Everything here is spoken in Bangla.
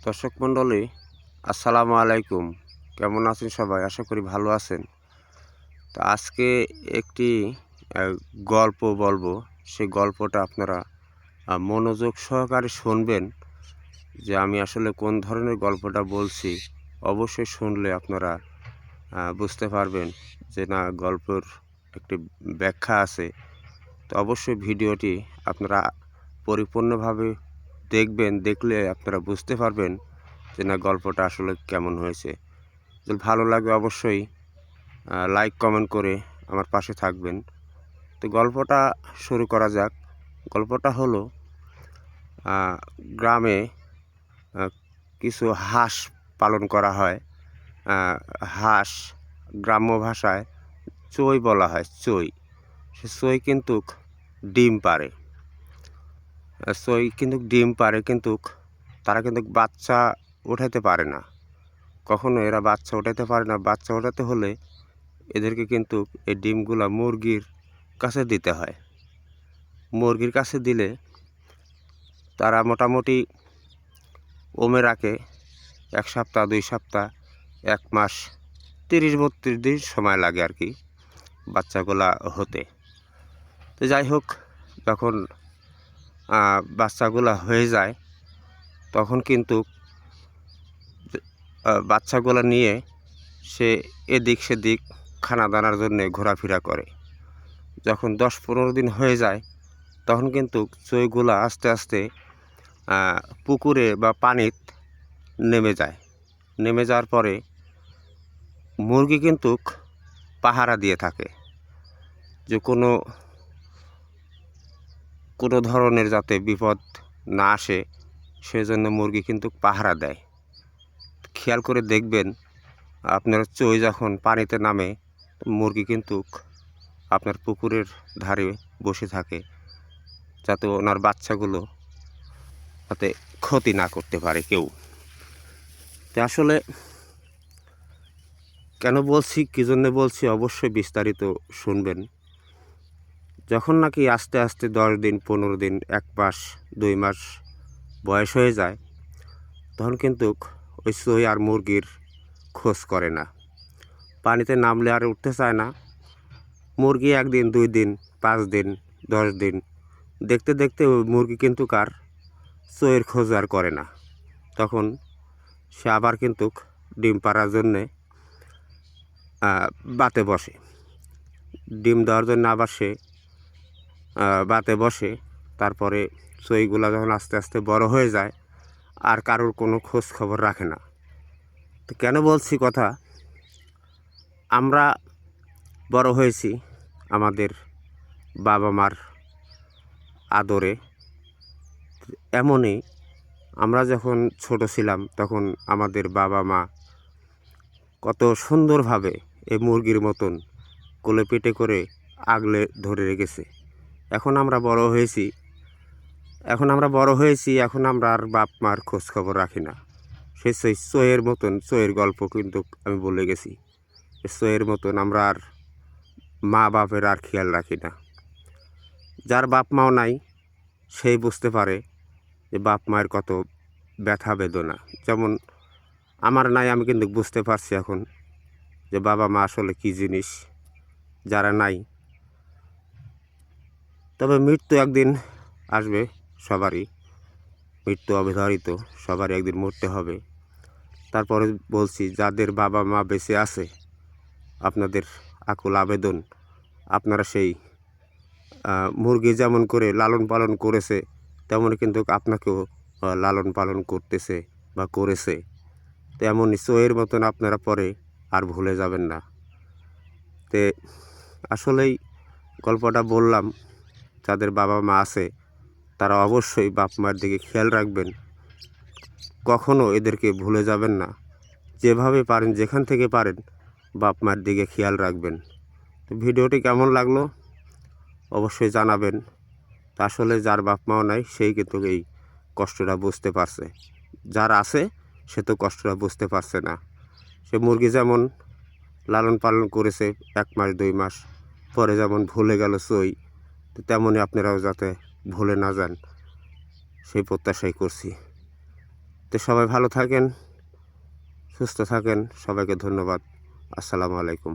দর্শক মণ্ডলী, আসসালামু আলাইকুম। কেমন আছেন সবাই? আশা করি ভালো আছেন। তো আজকে একটি গল্প বলবো। সেই গল্পটা আপনারা মনোযোগ সহকারে শুনবেন, যে আমি আসলে কোন ধরনের গল্পটা বলছি। অবশ্যই শুনলে আপনারা বুঝতে পারবেন যে না, গল্পের একটি ব্যাখ্যা আছে। তো অবশ্যই ভিডিওটি আপনারা পরিপূর্ণভাবে দেখবেন। দেখলে আপনারা বুঝতে পারবেন যে না, গল্পটা আসলে কেমন হয়েছে। যদি ভালো লাগে অবশ্যই লাইক কমেন্ট করে আমার পাশে থাকবেন। তো গল্পটা শুরু করা যাক। গল্পটা হলো গ্রামে কিছু হাঁস পালন করা হয়। হাঁস গ্রাম্য ভাষায় চই বলা হয়। চই, সে চই কিন্তু ডিম পাড়ে। কিন্তু তারা কিন্তু বাচ্চা ওঠাতে পারে না। কখনো এরা বাচ্চা ওঠাতে পারে না। বাচ্চা ওঠাতে হলে এদেরকে কিন্তু এই ডিমগুলা মুরগির কাছে দিতে হয়। মুরগির কাছে দিলে তারা মোটামুটি ওমে রাখে 1 সপ্তাহ, 2 সপ্তাহ, 1 মাস, 30-32 দিন সময় লাগে আর কি বাচ্চাগুলা হতে। তো যাই হোক, যখন বাচ্চাগুলা হয়ে যায় তখন কিন্তু বাচ্চাগুলা নিয়ে সে এদিক সেদিক খানা দানার জন্যে ঘোরাফেরা করে। যখন 10-15 দিন হয়ে যায় তখন কিন্তু চইগুলা আস্তে আস্তে পুকুরে বা পানিতে নেমে যায়। নেমে যাওয়ার পরে মুরগি কিন্তু পাহারা দিয়ে থাকে, যে কোনো ধরনের যাতে বিপদ না আসে, সেজন্য মুরগি কিন্তু পাহারা দেয়। খেয়াল করে দেখবেন, আপনার চই যখন পানিতে নামে, মুরগি কিন্তু আপনার পুকুরের ধারে বসে থাকে, যাতে ওনার বাচ্চাগুলো যাতে ক্ষতি না করতে পারে কেউ। তো আসলে কেন বলছি, কী জন্যে বলছি, অবশ্যই বিস্তারিত শুনবেন। যখন নাকি আস্তে আস্তে 10 দিন, 15 দিন, 1 মাস, 2 মাস বয়স হয়ে যায়, তখন কিন্তু ওই চই আর মুরগির খোঁজ করে না। পানিতে নামলে আর উঠতে চায় না। মুরগি 1 দিন, 2 দিন, 5 দিন, 10 দিন দেখতে দেখতে ওই মুরগি কিন্তু আর চইয়ের খোঁজ আর করে না। তখন সে আবার কিন্তু ডিম পাড়ার জন্যে বাতে বসে। ডিম দেওয়ার জন্য আবার সে বাতে বসে। তারপরে চইগুলা যখন আস্তে আস্তে বড় হয়ে যায়, আর কারোর কোনো খোঁজ খবর রাখে না। তো কেন বলছি কথা, আমরা বড় হয়েছি আমাদের বাবা মার আদরে। এমনই আমরা যখন ছোট ছিলাম তখন আমাদের বাবা মা কত সুন্দরভাবে এই মুরগির মতন কোলে পিঠে করে আগলে ধরে রেখেছে। এখন আমরা বড় হয়েছি, এখন আমরা আর বাপ মার খোঁজ খবর রাখি না। সেই চইয়ের মতন, চইয়ের গল্প কিন্তু আমি বলে গেছি। চইয়ের মতন আমরা আর মা বাপের আর খেয়াল রাখি না। যার বাপ মাও নাই সেই বুঝতে পারে যে বাপ মায়ের কত ব্যথা বেদনা। যেমন আমার নাই, আমি কিন্তু বুঝতে পারছি এখন যে বাবা মা আসলে কী জিনিস। যারা নাই, তবে মৃত্যু একদিন আসবে সবারই। মৃত্যু অবধারিত, সবারই একদিন মরতে হবে। তারপরে বলছি, যাদের বাবা মা বেঁচে আছে, আপনাদের আকুল আবেদন, আপনারা সেই মুরগি যেমন করে লালন পালন করেছে, তেমন কিন্তু আপনাকেও লালন পালন করতেছে বা করেছে। তেমনই চইয়ের মতন আপনারা পরে আর ভুলে যাবেন না। তে আসলেই গল্পটা বললাম, যাদের বাবা মা আছে তারা অবশ্যই বাপ মায়ের দিকে খেয়াল রাখবেন। কখনো এদেরকে ভুলে যাবেন না। যেভাবে পারেন, যেখান থেকে পারেন, বাপ মায়ের দিকে খেয়াল রাখবেন। তো ভিডিওটি কেমন লাগলো অবশ্যই জানাবেন। তা আসলে যার বাপ মাও নাই সেই কিন্তু এই কষ্টটা বুঝতে পারছে। যার আছে সে তো কষ্টটা বুঝতে পারছে না। সে মুরগি যেমন লালন পালন করেছে 1 মাস, 2 মাস, পরে যেমন ভুলে গেল চই, তো তেমনই আপনারাও যাতে ভুলে না যান সেই প্রত্যাশাই করছি। তো সবাই ভালো থাকেন, সুস্থ থাকেন, সবাইকে ধন্যবাদ। আসসালামু আলাইকুম।